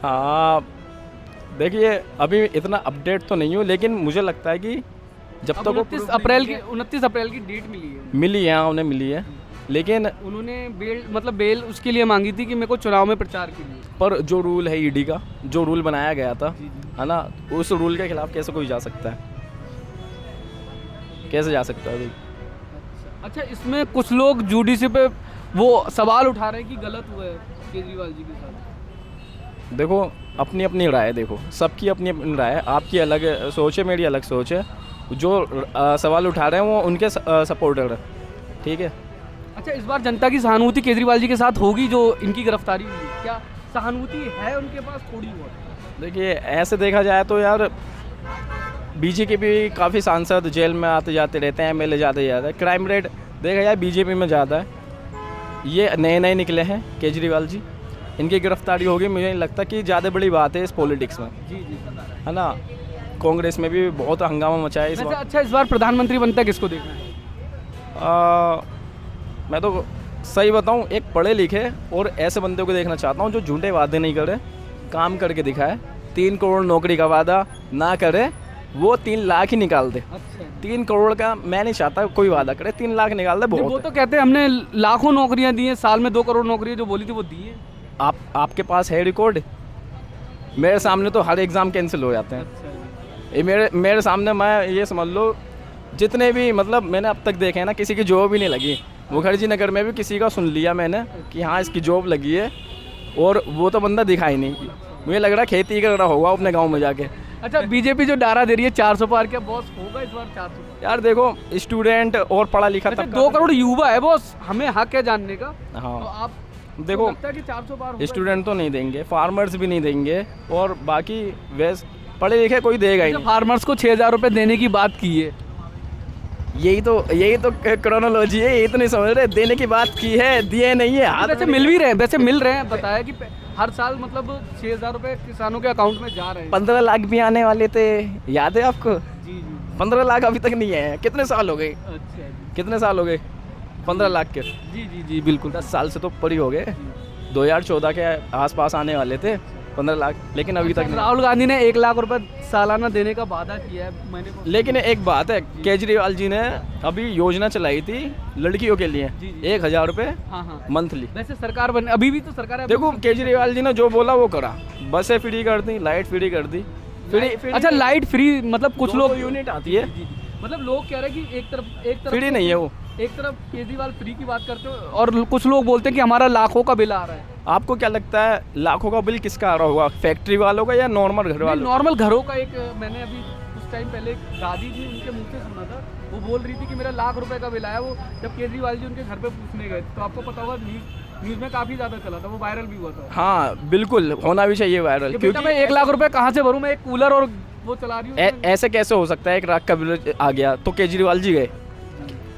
हाँ, देखिए अभी इतना अपडेट तो नहीं हूँ, लेकिन मुझे लगता है कि जब तक वो 29 अप्रैल की डेट मिली है। मिली है, हाँ, उन्हें मिली है, लेकिन उन्होंने बेल उसके लिए मांगी थी कि मेरे को चुनाव में प्रचार के लिए। पर जो रूल है ईडी का, जो रूल बनाया गया था, जी, जी। है ना, उस रूल के खिलाफ कैसे कोई जा सकता है? कैसे जा सकता है कोई? अच्छा, इसमें कुछ लोग जुडिशरी पे वो सवाल उठा रहे हैं कि गलत हुआ है केजरीवाल जी के साथ। देखो, अपनी अपनी राय है, देखो सबकी अपनी अपनी राय है, आपकी अलग सोच है, मेरी अलग सोच है। जो सवाल उठा रहे हैं वो उनके सपोर्टर है, ठीक है। अच्छा, इस बार जनता की सहानुभूति केजरीवाल जी के साथ होगी जो इनकी गिरफ्तारी हुई है? क्या सहानुभूति है उनके पास थोड़ी बहुत? देखिए ऐसे देखा जाए तो यार, बीजेपी भी काफ़ी सांसद जेल में आते जाते रहते हैं, एमएलए जाते जाते हैं, क्राइम रेट देखा जाए बीजेपी में ज़्यादा है। ये नए नए निकले हैं केजरीवाल जी, इनकी गिरफ्तारी होगी, मुझे नहीं लगता कि ज़्यादा बड़ी बात है इस पॉलिटिक्स में, जी जी। है ना। कांग्रेस में भी बहुत हंगामा मचा है इस वैसे बार। अच्छा, इस बार प्रधानमंत्री बनता है किसको देखना है? मैं तो सही बताऊं, एक पढ़े लिखे और ऐसे बंदे को देखना चाहता हूं जो झूठे वादे नहीं करे, काम करके दिखाए। 3 करोड़ नौकरी का वादा ना करे, वो 3 लाख ही निकाल दे। अच्छा, 3 करोड़ का मैं नहीं चाहता कोई वादा करे, 3 लाख निकाल दे, वो बहुत तो है। कहते हैं हमने लाखों नौकरियां दी हैं, साल में 2 करोड़ नौकरियां जो बोली थी वो दी है। आपके पास है रिकॉर्ड? मेरे सामने तो हर एग्ज़ाम कैंसिल हो जाते हैं। अच्छा जी। ये मेरे सामने, मैं ये समझ लो जितने भी मतलब मैंने अब तक देखे हैं ना, किसी की जॉब ही नहीं लगी। मुखर्जी नगर में भी किसी का सुन लिया मैंने कि हाँ इसकी जॉब लगी है, और वो तो बंदा दिखा ही नहीं। मुझे लग रहा है खेती कर रहा होगा अपने गांव में जाके। अच्छा, बीजेपी जो नारा दे रही है 400 पार, क्या बॉस होगा इस बार 400? यार देखो, स्टूडेंट और पढ़ा लिखा अच्छा, तबका 2 करोड़ युवा है बॉस, हमें हक है जानने का। तो हाँ आप देखो, लगता है कि 400 पार होगा? स्टूडेंट तो नहीं देंगे, फार्मर्स भी नहीं देंगे, और बाकी वैसे पढ़े लिखे कोई देगा ही नहीं। फार्मर्स को 6,000 रुपये देने की बात की है। यही तो क्रोनोलॉजी है, यही तो नहीं समझ रहे। देने की बात की है, दिए नहीं है, हाथ वैसे में मिल भी रहे हैं, वैसे मिल रहे हैं। बताया कि हर साल मतलब 6,000 रुपये किसानों के अकाउंट में जा रहे हैं। 15 लाख भी आने वाले थे, याद है आपको? जी जी। 15 लाख अभी तक नहीं है। कितने साल हो गए? अच्छा जी। कितने साल हो गए 15 लाख के? जी जी जी, बिल्कुल। 10 साल से तो ऊपर ही हो गए। 2014 के आसपास आने वाले थे 15 लाख, लेकिन अभी तक नहीं। राहुल गांधी ने 1 लाख रुपए सालाना देने का वादा किया है, मैंने लेकिन एक बात है, केजरीवाल जी ने अभी योजना चलाई थी लड़कियों के लिए, जी, जी। 1,000 रुपये हाँ हाँ। मंथली। वैसे सरकार बन, अभी भी तो सरकार है। देखो केजरीवाल जी ने जो बोला वो करा, बसें फ्री कर दी, लाइट फ्री कर दी, फ्री। अच्छा, लाइट फ्री मतलब कुछ लोग यूनिट आती है, जी, जी। मतलब लोग कह रहे हैं कि एक तरफ फ्री नहीं है वो। एक तरफ केजरीवाल फ्री की बात करते हो और कुछ लोग बोलते हैं कि हमारा लाखों का बिल आ रहा है। आपको क्या लगता है लाखों का बिल किसका आ रहा होगा, फैक्ट्री वालों का या नॉर्मल घर वालों? नॉर्मल घरों का। एक मैंने अभी कुछ टाइम पहले एक दादी जी उनके मुंह से सुना था, वो बोल रही थी कि मेरा लाख रुपए का बिल आया। वो जब केजरीवाल जी उनके घर पे पूछने गए तो आपको पता होगा, न्यूज़ में काफ़ी ज़्यादा चला था, वो वायरल भी हुआ था। हाँ बिल्कुल, होना भी चाहिए वायरल, क्योंकि मैं 1 लाख रुपए कहाँ से भरूँ, मैं एक कूलर और वो चला रही हूँ। ऐसे कैसे हो सकता है 1 लाख का बिल आ गया? तो केजरीवाल जी गए,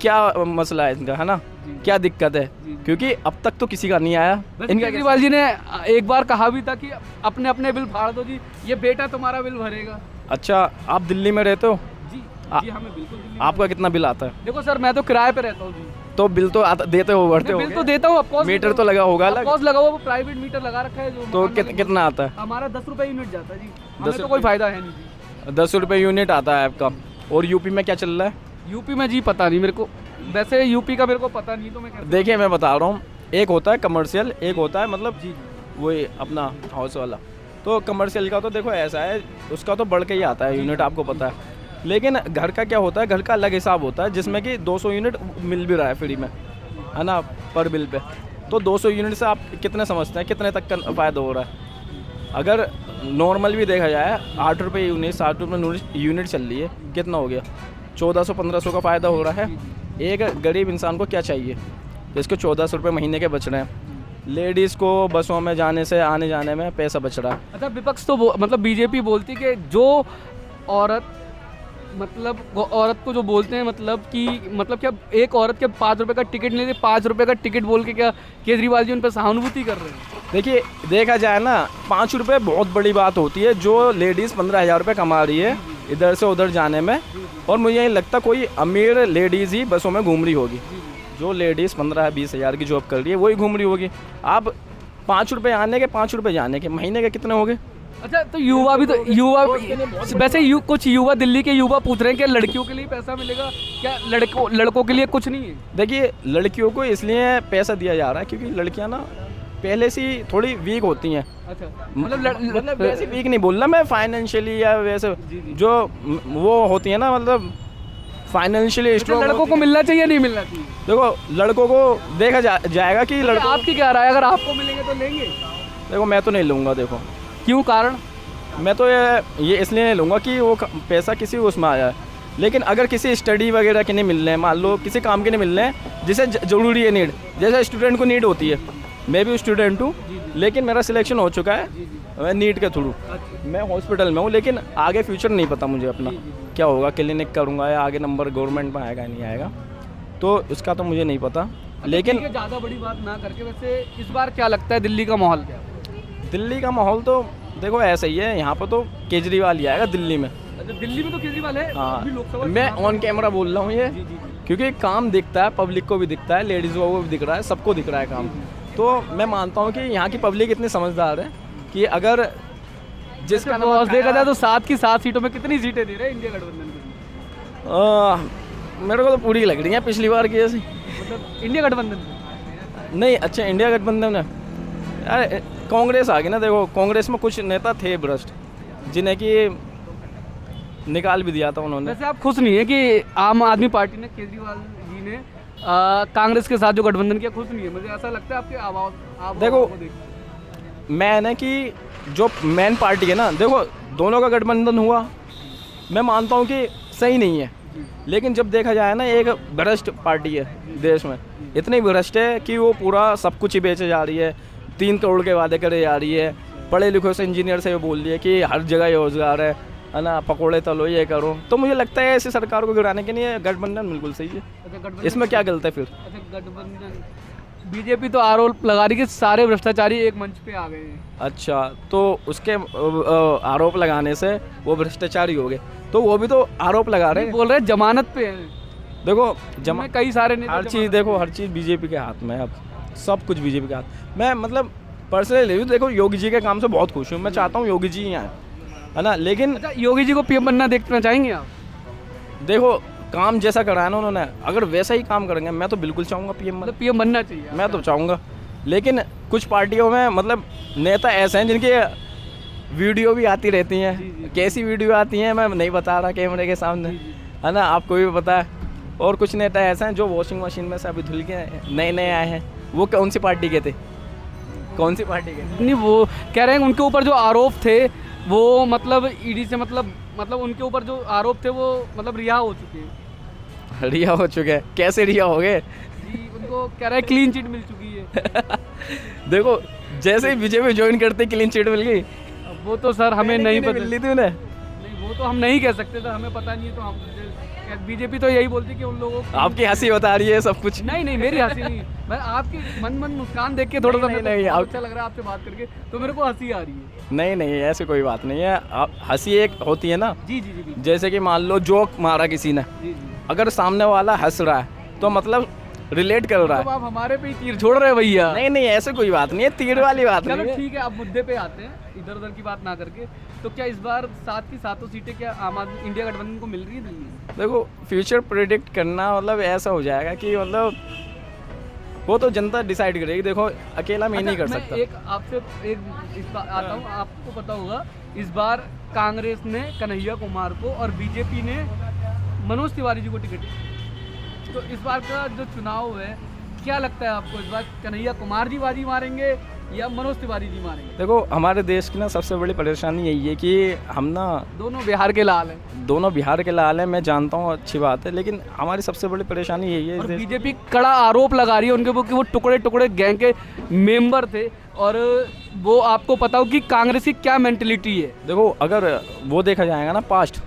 क्या मसला है इनका, है ना, क्या दिक्कत है? क्योंकि अब तक तो किसी का नहीं आया इनका। केजरीवाल जी ने एक बार कहा भी था कि अपने अपने बिल फाड़ दो जी, ये बेटा तुम्हारा बिल भरेगा। अच्छा, आप दिल्ली में रहते हो? जी जी, हमें बिल्कुल दिल्ली में। आपका कितना बिल आता है? देखो सर, मैं तो किराए पे रहता हूँ जी। तो बिल तो देते हो, भरते हो? बिल तो देता हूँ, ऑफकोर्स। मीटर तो लगा होगा अलग? ऑफकोर्स लगा हुआ, वो प्राइवेट मीटर लगा रखा है जो। तो कितना आता है? हमारा 10 रुपये यूनिट जाता है जी, हमें तो कोई फायदा है नहीं जी। 10 रुपये यूनिट आता है आपका। और यूपी में क्या चल रहा है? यूपी में जी पता नहीं मेरे को, वैसे यूपी का मेरे को पता नहीं, तो मैं कैसे। देखिए मैं बता रहा हूँ, एक होता है कमर्शियल, एक होता है मतलब जी वही अपना हाउस वाला। तो कमर्शियल का तो देखो ऐसा है, उसका तो बढ़ के ही आता है यूनिट, आपको पता है। लेकिन घर का क्या होता है, घर का अलग हिसाब होता है, जिसमें कि 200 यूनिट मिल भी रहा है फ्री में, है ना, पर बिल पे। तो 200 यूनिट से आप कितने समझते हैं कितने तक का फ़ायदा हो रहा है? अगर नॉर्मल भी देखा जाए 8 रुपये यूनिट, 7 रुपये यूनिट चल रही है, कितना हो गया? 1400-1500 का फ़ायदा हो रहा है। एक गरीब इंसान को क्या चाहिए? जिसको 1400 रुपये महीने के बच रहे हैं, लेडीज़ को बसों में जाने से आने जाने में पैसा बच रहा है। अच्छा, विपक्ष तो मतलब बीजेपी बोलती कि जो औरत, मतलब वो औरत को जो बोलते हैं, मतलब कि मतलब क्या एक औरत के 5 रुपये का टिकट नहीं देते, 5 रुपये का टिकट बोल के क्या केजरीवाल जी उन पर सहानुभूति कर रहे हैं? देखिए देखा जाए ना, 5 रुपये बहुत बड़ी बात होती है। जो लेडीज़ 15,000 रुपये कमा रही है इधर से उधर जाने में, और मुझे नहीं लगता कोई अमीर लेडीज़ ही बसों में घूम रही होगी। जो लेडीज़ 15-20 हज़ार की जॉब कर रही है वही घूम रही होगी। आप ₹5 आने के ₹5 जाने के, महीने के कितने हो गए? अच्छा, तो युवा भी तो युवा वैसे कुछ युवा, दिल्ली के युवा पूछ रहे हैं कि लड़कियों के लिए पैसा मिलेगा क्या, लड़कों के लिए कुछ नहीं है? देखिए, लड़कियों को इसलिए पैसा दिया जा रहा है क्योंकि लड़कियां ना पहले से ही थोड़ी वीक होती हैं। अच्छा, मतलब वैसे वीक नहीं बोल रहा मैं, फाइनेंशियली या वैसे जो वो होती है ना, मतलब फाइनेंशियली स्ट्रॉन्ग। लड़कों को मिलना चाहिए नहीं मिलना चाहिए? देखो, लड़कों को देखा जाएगा कि लड़कों, आपकी क्या राय है? अगर आपको मिलेंगे तो लेंगे? देखो मैं तो नहीं लूँगा। देखो क्यों, कारण? मैं तो ये इसलिए नहीं लूँगा कि वो पैसा किसी उसमें आ जाए, लेकिन अगर किसी स्टडी वगैरह के नहीं मिल रहे हैं, मान लो किसी काम के नहीं मिल रहे हैं जिसे ज़रूरी है, नीड, जैसे स्टूडेंट को नीड होती है, मैं भी स्टूडेंट हूँ, लेकिन मेरा सिलेक्शन हो चुका है, मैं नीट के थ्रू, मैं हॉस्पिटल में हूँ, लेकिन आगे फ्यूचर नहीं पता मुझे अपना क्या होगा, क्लिनिक करूँगा या आगे नंबर गवर्नमेंट में आएगा नहीं आएगा, तो इसका तो मुझे नहीं पता। लेकिन ज़्यादा बड़ी बात ना करके, वैसे इस बार क्या लगता है दिल्ली का माहौल क्या है? दिल्ली का माहौल तो देखो ऐसा ही है, यहाँ पर तो केजरीवाल ही आएगा दिल्ली में। अच्छा, दिल्ली में तो केजरीवाल है? हाँ, मैं ऑन कैमरा बोल रहा हूँ ये, क्योंकि काम दिखता है, पब्लिक को भी दिखता है, लेडीज़ को भी दिख रहा है, सबको दिख रहा है काम। तो मैं मानता हूँ कि यहाँ की पब्लिक इतनी समझदार है कि अगर जिसका देखा जाए तो 7 की 7 सीटों में कितनी सीटें दे रहे हैं इंडिया गठबंधन को? मेरे को तो पूरी लग रही है पिछली बार की ऐसी। मतलब इंडिया गठबंधन नहीं, अच्छा इंडिया गठबंधन है यार, कांग्रेस आ गई ना। देखो, कांग्रेस में कुछ नेता थे भ्रष्ट, जिन्हें कि निकाल भी दिया था उन्होंने। वैसे आप खुश नहीं है कि आम आदमी पार्टी ने, केजरीवाल जी ने कांग्रेस के साथ जो गठबंधन किया, खुश नहीं है? मुझे ऐसा लगता है आपके आवाज देखो, मैं ना कि जो मेन पार्टी है ना, देखो दोनों का गठबंधन हुआ, मैं मानता हूँ कि सही नहीं है, लेकिन जब देखा जाए ना, एक भ्रष्ट पार्टी है देश में, इतनी भ्रष्ट है कि वो पूरा सब कुछ ही बेचे जा रही है, 3 करोड़ के वादे करे जा रही है, पढ़े लिखे से इंजीनियर से बोल रही है कि हर जगह रोजगार है ना, पकोड़े तलो, ये करो। तो मुझे लगता है ऐसी सरकार को गिराने के लिए गठबंधन बिल्कुल सही है। इसमें क्या गलत है फिर? अच्छा, गठबंधन, बीजेपी तो आरोप लगा रही कि सारे भ्रष्टाचारी एक मंच पे आ गए हैं। अच्छा, तो उसके आरोप लगाने से वो भ्रष्टाचारी हो गए, तो वो भी तो आरोप लगा रहे हैं, बोल रहे हैं जमानत पे है। देखो कई सारे हर चीज़, देखो हर चीज़ बीजेपी के हाथ में है, अब सब कुछ बीजेपी के हाथ। मैं मतलब पर्सनली देखो, योगी जी के काम से बहुत खुश हूँ, मैं चाहता हूँ योगी जी ही आए, है ना। लेकिन अच्छा, योगी जी को पीएम बनना देखना चाहेंगे आप? देखो, काम जैसा कराया ना उन्होंने, अगर वैसा ही काम करेंगे, मैं तो बिल्कुल चाहूँगा पीएम, मतलब पीएम बनना चाहिए, मैं तो चाहूँगा। लेकिन कुछ पार्टियों में मतलब नेता ऐसे हैं जिनकी वीडियो भी आती रहती हैं, कैसी वीडियो आती हैं मैं नहीं बता रहा कैमरे के सामने, है ना, आपको भी पता है। और कुछ नेता ऐसे हैं जो वॉशिंग मशीन में से अभी धुल के नए नए आए हैं, वो कौन सी पार्टी के थे, कौन सी पार्टी के? नहीं, वो कह रहे हैं उनके ऊपर जो आरोप थे वो मतलब ईडी से मतलब उनके ऊपर जो आरोप थे वो मतलब रिहा हो चुके हैं। रिहा हो चुके हैं? कैसे रिहा हो गए जी? उनको कह रहे हैं क्लीन चिट मिल चुकी है। देखो, जैसे ही बीजेपी ज्वाइन करते क्लीन चिट मिल गई। वो तो सर हमें नहीं पता, मिली थी उन्हें? नहीं, वो तो हम नहीं कह सकते सर, हमें पता नहीं है। तो हम बीजेपी तो यही बोलती कि उन लोगों को, आपकी हंसी बता रही है सब कुछ। नहीं, मेरी हंसी नहीं, मैं आपकी मन मुस्कान देख के थोड़ा सा नहीं, अच्छा लग रहा है आपसे बात करके, तो मेरे को हंसी आ रही है। नहीं, ऐसी कोई बात नहीं है। आप हंसी एक होती है ना, जी, जैसे कि मान लो जोक मारा किसी ने, अगर सामने वाला हंस रहा है तो मतलब रिलेट कर रहा है। तो आप हमारे पे ही तीर छोड़ रहे हैं भैया। नहीं, ऐसे कोई बात नहीं है, तीर वाली बात नहीं है। चलो ठीक है, आप मुद्दे पे आते हैं, इधर उधर की बात ना करके। तो क्या इस बार 7 की 7 सीटें क्या आम आदमी इंडिया गठबंधन को मिल रही है दिल्ली में? देखो, फ्यूचर प्रेडिक्ट करना मतलब ऐसा हो जाएगा कि मतलब वो तो जनता डिसाइड करेगी। देखो, अकेला मैं नहीं कर सकता। एक आपसे इस बार आता हूँ, आपको पता होगा इस बार कांग्रेस ने कन्हैया कुमार को और बीजेपी ने मनोज तिवारी जी को टिकट दी। तो इस बार का जो चुनाव है, क्या लगता है आपको, इस बार कन्हैया कुमार जी बाजी मारेंगे या मनोज तिवारी जी मारेंगे? देखो, हमारे देश की ना सबसे बड़ी परेशानी यही है कि हम ना दोनों बिहार के लाल हैं। दोनों बिहार के लाल हैं, मैं जानता हूँ, अच्छी बात है, लेकिन हमारी सबसे बड़ी परेशानी यही है। और बीजेपी कड़ा आरोप लगा रही है उनके ऊपर कि वो टुकड़े टुकड़े गैंग के मेंबर थे, और वो आपको पता हो कि कांग्रेस की क्या मेंटलिटी है। देखो, अगर वो देखा जाएगा ना पास्ट,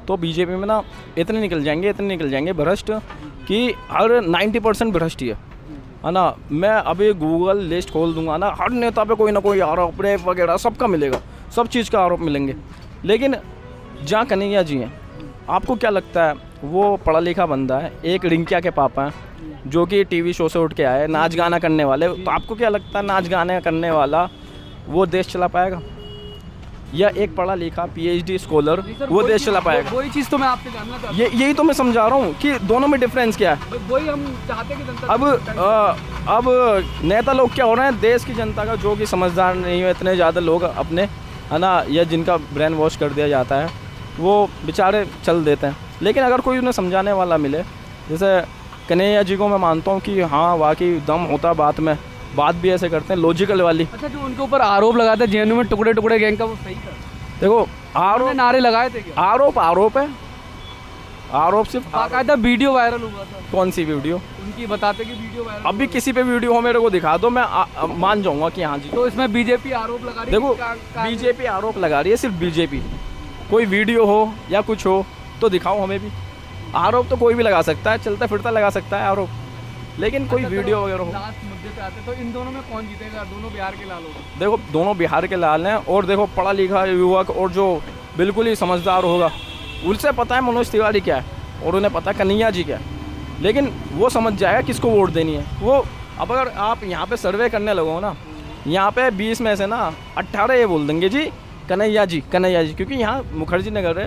तो बीजेपी में ना इतने निकल जाएंगे भ्रष्ट कि हर 90% भ्रष्ट ही है ना। मैं अभी गूगल लिस्ट खोल दूंगा ना, हर नेता पे कोई ना कोई आरोप, रेप वगैरह सबका मिलेगा, सब चीज़ का आरोप मिलेंगे। लेकिन जहाँ कन्हैया जी हैं, आपको क्या लगता है वो पढ़ा लिखा बंदा है, एक रिंकिया के पापा हैं जो कि टीवी शो से उठ के आए, नाच गाना करने वाले। तो आपको क्या लगता है नाच गाना करने वाला वो देश चला पाएगा, या एक पढ़ा लिखा PhD स्कॉलर वो देश चला पाएगा? वही चीज़ तो मैं आपसे जानना चाहता हूँ। यही तो मैं समझा रहा हूँ कि दोनों में डिफरेंस क्या है। वही हम चाहते हैं कि जनता अब नेता लोग क्या हो रहे हैं, देश की जनता का जो कि समझदार नहीं है, इतने ज़्यादा लोग अपने, है ना, या जिनका ब्रेन वॉश कर दिया जाता है, वो बेचारे चल देते हैं। लेकिन अगर कोई उन्हें समझाने वाला मिले, जैसे कन्हैया जी को मैं मानता हूँ कि हाँ वाकई दम होता बात में, बात भी ऐसे करते हैं लॉजिकल वाली। अच्छा, जो उनके ऊपर आरोप लगाते हैं जेएनयू में टुकड़े टुकड़े गैंग का, वो सही था? देखो उन्होंने नारे लगाए थे क्या? आरोप है, आरोप सिर्फ बाकायदा वीडियो वायरल हुआ था। कौन सी वीडियो? उनकी बताते कि वीडियो वायरल। अभी किसी पे वीडियो हो मेरे को दिखा दो, मैं मान जाऊंगा कि हाँ जी। तो इसमें बीजेपी आरोप लगा रही है। देखो बीजेपी आरोप लगा रही है, सिर्फ बीजेपी। कोई वीडियो हो या कुछ हो तो दिखाओ हमें भी। आरोप तो कोई भी लगा सकता है, चलता फिरता लगा सकता है आरोप, लेकिन कोई वीडियो वगैरह हो। लास्ट मुद्दे पे आते तो इन दोनों में कौन जीतेगा? दोनों बिहार के लाल होगा। देखो दोनों बिहार के लाल हैं, और देखो पढ़ा लिखा युवक और जो बिल्कुल ही समझदार होगा, उनसे पता है मनोज तिवारी क्या है और उन्हें पता है कन्हैया जी क्या है, लेकिन वो समझ जाएगा किसको वोट देनी है वो। अब अगर आप यहाँ पे सर्वे करने लगो ना, यहाँ पे 20 में से ना 18 ये बोल देंगे जी कन्हैया जी, क्योंकि यहाँ मुखर्जी नगर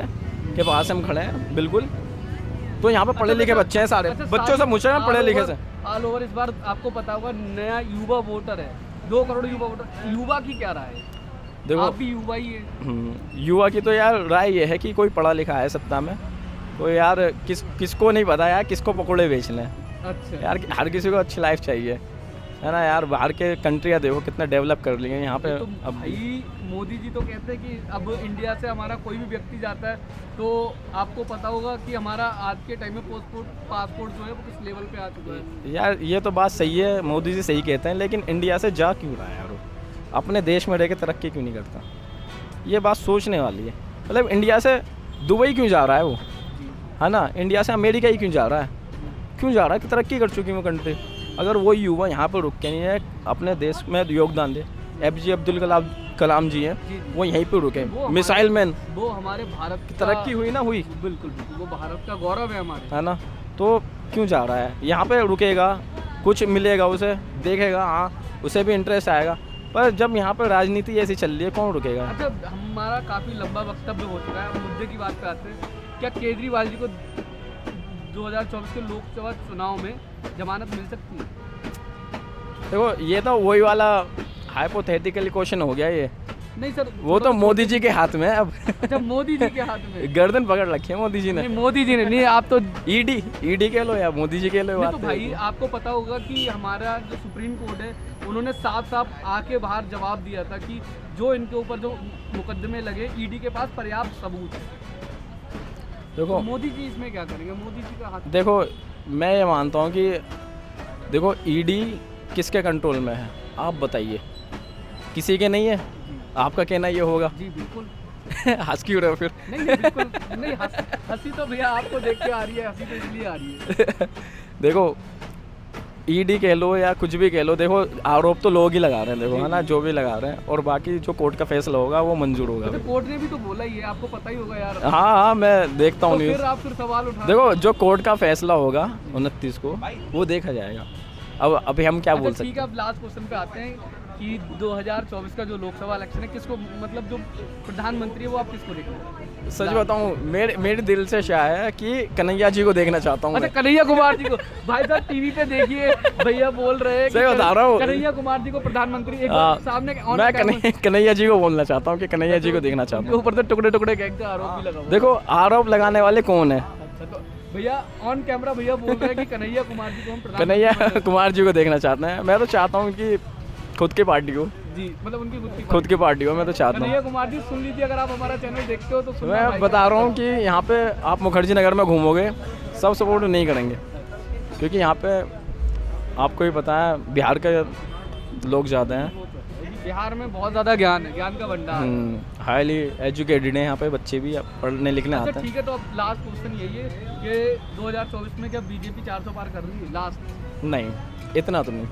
के पास हम खड़े हैं बिल्कुल। तो यहाँ पे पढ़े लिखे बच्चे हैं सारे, बच्चों से पूछे हैं पढ़े लिखे से। ऑल ओवर इस बार आपको पता होगा नया युवा वोटर है, 2 करोड़ युवा वोटर। युवा की क्या राय है? देखो आप भी युवा ही है। युवा की तो यार राय ये है कि कोई पढ़ा लिखा है सत्ता में, तो यार किसको नहीं पता यार किसको पकौड़े बेचने हैं। अच्छा यार हर किसी को अच्छी लाइफ चाहिए, है ना यार। बाहर के कंट्रियाँ देखो कितना डेवलप कर लिए यहाँ पे। तो अब भाई मोदी जी तो कहते हैं कि अब इंडिया से हमारा कोई भी व्यक्ति जाता है तो आपको पता होगा कि हमारा आज के टाइम में पासपोर्ट जो है वो किस लेवल पे आ चुका है। यार ये तो बात सही है, मोदी जी सही कहते हैं, लेकिन इंडिया से जा क्यों रहा है यार वो? अपने देश में रह के तरक्की क्यों नहीं करता? ये बात सोचने वाली है। मतलब इंडिया से दुबई क्यों जा रहा है वो, है ना? इंडिया से अमेरिका ही क्यों जा रहा है? क्यों जा रहा है कि तरक्की कर चुकी है वो कंट्री। अगर वो युवा यहाँ पर रुक के नहीं है अपने देश में योगदान दे, APJ अब्दुल कलाम जी हैं, वो यहीं पर रुके, मिसाइल मैन। वो हमारे भारत की तरक्की हुई ना हुई, बिल्कुल वो भारत का गौरव है हमारे, है ना? तो क्यों जा रहा है यहाँ पे? रुकेगा, कुछ मिलेगा उसे, देखेगा, हाँ उसे भी इंटरेस्ट आएगा। पर जब यहाँ पर राजनीति ऐसी चल रही है, कौन रुकेगा? अच्छा, हमारा काफ़ी लंबा वक्तव्य हो चुका है, मुद्दे की बात पे आते हैं। क्या केजरीवाल जी को 2024 के लोकसभा चुनाव में जमानत मिल सकती है? देखो ये तो वही वाला हाइपोथेटिकल क्वेश्चन हो गया ये। नहीं सर, वो तो मोदी जी के हाथ में है अब। अच्छा, मोदी जी के हाथ में गर्दन पकड़ रखी है मोदी जी ने। नहीं, मोदी जी ने नहीं, आप तो ईडी कह लो या मोदी जी कह लो। तो भाई आपको पता होगा कि हमारा जो सुप्रीम कोर्ट है उन्होंने साफ साफ आके बाहर जवाब दिया था कि जो इनके ऊपर जो मुकदमे लगे, ईडी के पास पर्याप्त सबूत है। देखो तो मोदी जी इसमें क्या करेंगे? मोदी जी का हाथ। देखो मैं ये मानता हूँ कि देखो ईडी किसके कंट्रोल में है आप बताइए? किसी के नहीं है। आपका कहना ये होगा? जी बिल्कुल। हंस क्यों रहे हो फिर? नहीं बिल्कुल नहीं, हंसी तो भैया आपको देख के आ रही है, हंसी तो इसलिए आ रही है। देखो ईडी कह लो या कुछ भी कह लो, देखो आरोप तो लोग ही लगा रहे हैं, देखो है ना, जो भी लगा रहे हैं, और बाकी जो कोर्ट का फैसला होगा वो मंजूर होगा। तो कोर्ट ने भी तो बोला ही है, आपको पता ही होगा यार। हाँ मैं देखता हूँ तो न्यूज़। फिर आप फिर सवाल उठा। देखो जो कोर्ट का फैसला होगा 29 को वो देखा जाएगा। अब अभी हम क्या बोल सकते हैं? ठीक है, अब लास्ट क्वेश्चन पे आते हैं कि 2024 का जो लोकसभा इलेक्शन है, किसको मतलब जो प्रधानमंत्री है वो आप किसको देखना? सच बताऊं मेरे दिल से शाह है कि कन्हैया जी को देखना चाहता हूँ। अच्छा, कन्हैया कुमार जी को? भाई साहब टीवी पे देखिए, भैया बोल रहे हैं, सही बता रहा हूँ, कन्हैया कुमार जी को प्रधानमंत्री एक सामने। मैं कन्हैया जी को बोलना चाहता हूँ कि कन्हैया जी को देखना चाहता हूँ। ऊपर से टुकड़े टुकड़े गैंग का आरोप भी लगा हुआ। देखो आरोप लगाने वाले कौन है? अच्छा, तो भैया ऑन कैमरा भैया बोल रहे हैं कि कन्हैया कुमार जी को हम कन्हैया कुमार जी को देखना चाहते हैं। मैं तो चाहता हूँ कि खुद की पार्टी को, जी मतलब उनकी खुद की पार्टी को मैं तो चाहता हूँ। कन्हैया कुमार जी सुन लीजिए, अगर आप हमारा चैनल देखते हो तो सुनना। मैं बता रहा हूँ कि यहाँ पे आप मुखर्जी नगर में घूमोगे सब सपोर्ट नहीं करेंगे, क्योंकि यहाँ पे आपको ही पता है बिहार के लोग ज़्यादा हैं। बिहार में बहुत ज़्यादा ज्ञान है, ज्ञान का भंडार। हाईली एजुकेटेड हैं यहाँ पे बच्चे भी, पढ़ने लिखने आते अच्छा हैं। ठीक है, तो अब लास्ट क्वेश्चन यही है कि 2024 में क्या बीजेपी 400 पार कर रही है? लास्ट नहीं इतना तो नहीं,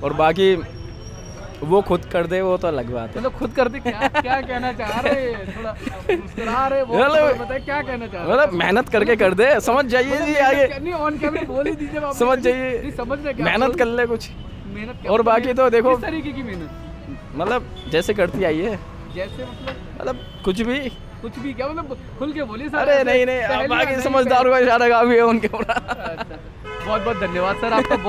और बाकी वो खुद कर दे वो तो अलग बात है। मतलब खुद करते क्या क्या कहना चाह रहे हैं? थोड़ा मुस्कुरा रहे वो मतलब- बताए क्या कहना चाह रहे मतलब मेहनत करके कर दे, समझ जाइए जी आगे, हैं? नहीं ऑन कैमरा बोल ही दीजिए आप। समझ जाइए, नहीं समझ रहे क्या मेहनत कर ले कुछ, मेहनत और बाकी तो देखो किस तरीके की मेहनत? मतलब जैसे करती आई है, जैसे मतलब कुछ भी। कुछ भी क्या मतलब खुल के बोलिए सर। अरे ऐसे नहीं नहीं, पहली आप बार आगे नहीं समझदार का इशारा काफी है उनके ऊपर। अच्छा बहुत बहुत धन्यवाद सर आपका, बहुत